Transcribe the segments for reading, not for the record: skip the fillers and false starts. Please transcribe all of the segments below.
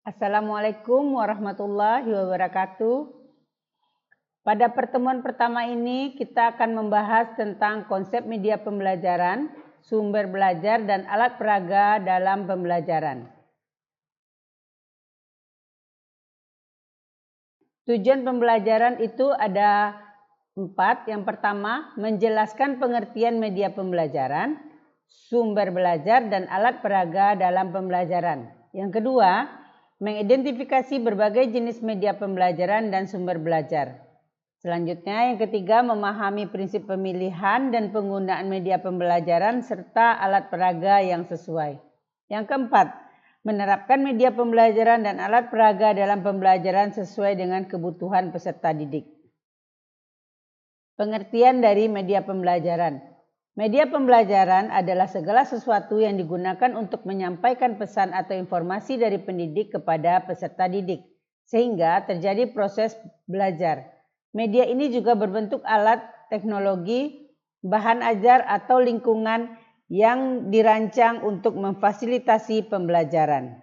Assalamualaikum warahmatullahi wabarakatuh. Pada pertemuan pertama ini kita akan membahas tentang konsep media pembelajaran, sumber belajar dan alat peraga dalam pembelajaran. Tujuan pembelajaran itu ada 4. Yang pertama, menjelaskan pengertian media pembelajaran, sumber belajar dan alat peraga dalam pembelajaran. Yang kedua, mengidentifikasi berbagai jenis media pembelajaran dan sumber belajar. Selanjutnya, yang ketiga, memahami prinsip pemilihan dan penggunaan media pembelajaran serta alat peraga yang sesuai. Yang keempat, menerapkan media pembelajaran dan alat peraga dalam pembelajaran sesuai dengan kebutuhan peserta didik. Pengertian dari media pembelajaran. Media pembelajaran adalah segala sesuatu yang digunakan untuk menyampaikan pesan atau informasi dari pendidik kepada peserta didik, sehingga terjadi proses belajar. Media ini juga berbentuk alat, teknologi, bahan ajar atau lingkungan yang dirancang untuk memfasilitasi pembelajaran.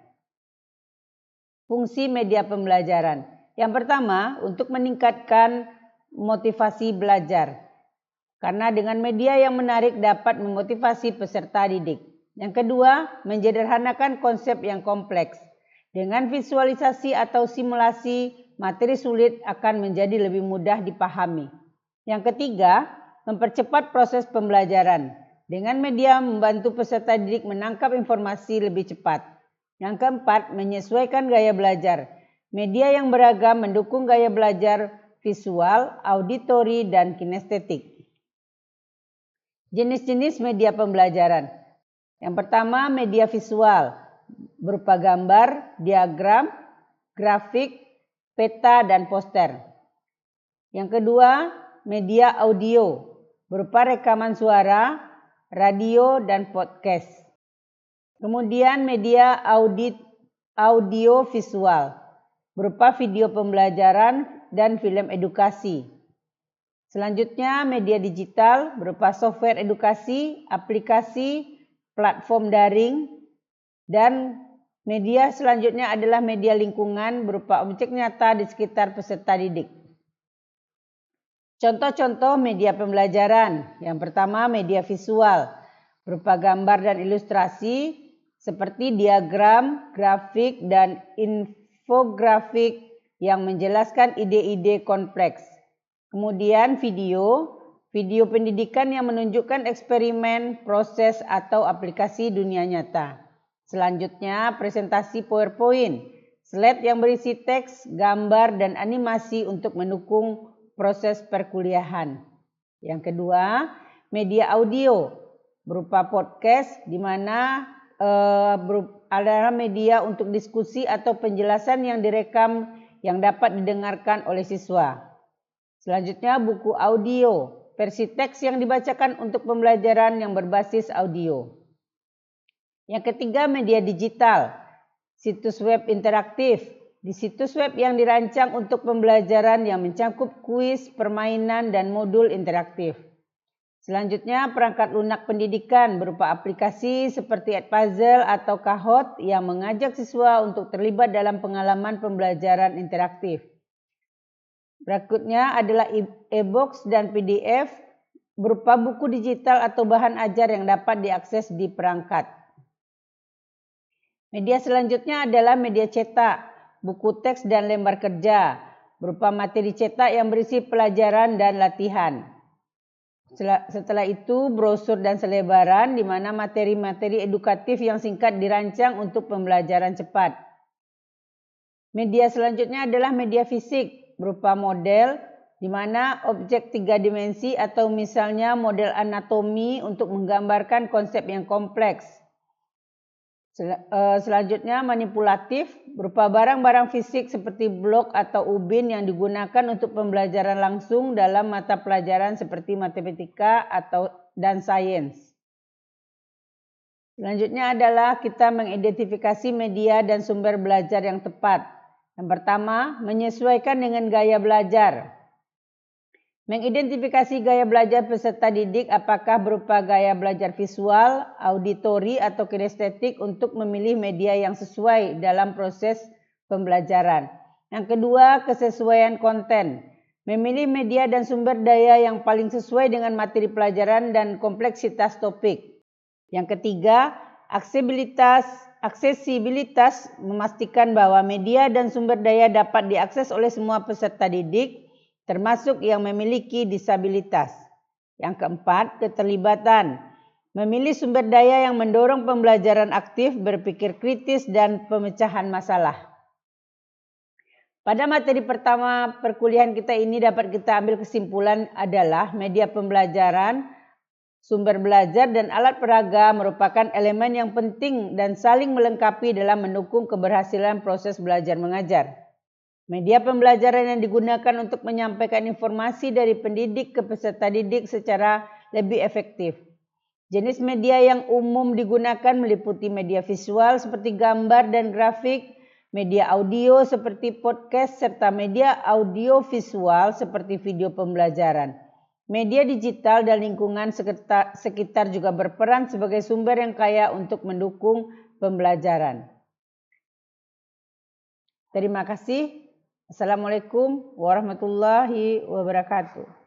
Fungsi media pembelajaran. Yang pertama, untuk meningkatkan motivasi belajar. Karena dengan media yang menarik dapat memotivasi peserta didik. Yang kedua, menyederhanakan konsep yang kompleks. Dengan visualisasi atau simulasi, materi sulit akan menjadi lebih mudah dipahami. Yang ketiga, mempercepat proses pembelajaran. Dengan media membantu peserta didik menangkap informasi lebih cepat. Yang keempat, menyesuaikan gaya belajar. Media yang beragam mendukung gaya belajar visual, auditori, dan kinestetik. Jenis-jenis media pembelajaran. Yang pertama, media visual berupa gambar, diagram, grafik, peta, dan poster. Yang kedua, media audio berupa rekaman suara, radio, dan podcast. Kemudian media audio visual berupa video pembelajaran dan film edukasi. Selanjutnya media digital berupa software edukasi, aplikasi, platform daring, dan media selanjutnya adalah media lingkungan berupa objek nyata di sekitar peserta didik. Contoh-contoh media pembelajaran. Yang pertama, media visual berupa gambar dan ilustrasi seperti diagram, grafik, dan infografik yang menjelaskan ide-ide kompleks. Kemudian video pendidikan yang menunjukkan eksperimen, proses, atau aplikasi dunia nyata. Selanjutnya, presentasi PowerPoint, slide yang berisi teks, gambar, dan animasi untuk mendukung proses perkuliahan. Yang kedua, media audio berupa podcast di mana adalah media untuk diskusi atau penjelasan yang direkam yang dapat didengarkan oleh siswa. Selanjutnya, buku audio, versi teks yang dibacakan untuk pembelajaran yang berbasis audio. Yang ketiga, media digital, situs web interaktif. Di situs web yang dirancang untuk pembelajaran yang mencakup kuis, permainan, dan modul interaktif. Selanjutnya, perangkat lunak pendidikan berupa aplikasi seperti Edpuzzle atau Kahoot yang mengajak siswa untuk terlibat dalam pengalaman pembelajaran interaktif. Berikutnya adalah e-box dan PDF berupa buku digital atau bahan ajar yang dapat diakses di perangkat. Media selanjutnya adalah media cetak, buku teks dan lembar kerja berupa materi cetak yang berisi pelajaran dan latihan. Setelah itu brosur dan selebaran di mana materi-materi edukatif yang singkat dirancang untuk pembelajaran cepat. Media selanjutnya adalah media fisik berupa model di mana objek 3 dimensi atau misalnya model anatomi untuk menggambarkan konsep yang kompleks. Selanjutnya manipulatif berupa barang-barang fisik seperti blok atau ubin yang digunakan untuk pembelajaran langsung dalam mata pelajaran seperti matematika dan sains. Selanjutnya adalah kita mengidentifikasi media dan sumber belajar yang tepat. Yang pertama, menyesuaikan dengan gaya belajar. Mengidentifikasi gaya belajar peserta didik apakah berupa gaya belajar visual, auditori, atau kinestetik untuk memilih media yang sesuai dalam proses pembelajaran. Yang kedua, kesesuaian konten. Memilih media dan sumber daya yang paling sesuai dengan materi pelajaran dan kompleksitas topik. Yang ketiga, aksesibilitas memastikan bahwa media dan sumber daya dapat diakses oleh semua peserta didik, termasuk yang memiliki disabilitas. Yang keempat, keterlibatan. Memilih sumber daya yang mendorong pembelajaran aktif, berpikir kritis, dan pemecahan masalah. Pada materi pertama perkuliahan kita ini dapat kita ambil kesimpulan adalah media pembelajaran, sumber belajar dan alat peraga merupakan elemen yang penting dan saling melengkapi dalam mendukung keberhasilan proses belajar mengajar. Media pembelajaran yang digunakan untuk menyampaikan informasi dari pendidik ke peserta didik secara lebih efektif. Jenis media yang umum digunakan meliputi media visual seperti gambar dan grafik, media audio seperti podcast, serta media audio visual seperti video pembelajaran. Media digital dan lingkungan sekitar juga berperan sebagai sumber yang kaya untuk mendukung pembelajaran. Terima kasih. Assalamualaikum warahmatullahi wabarakatuh.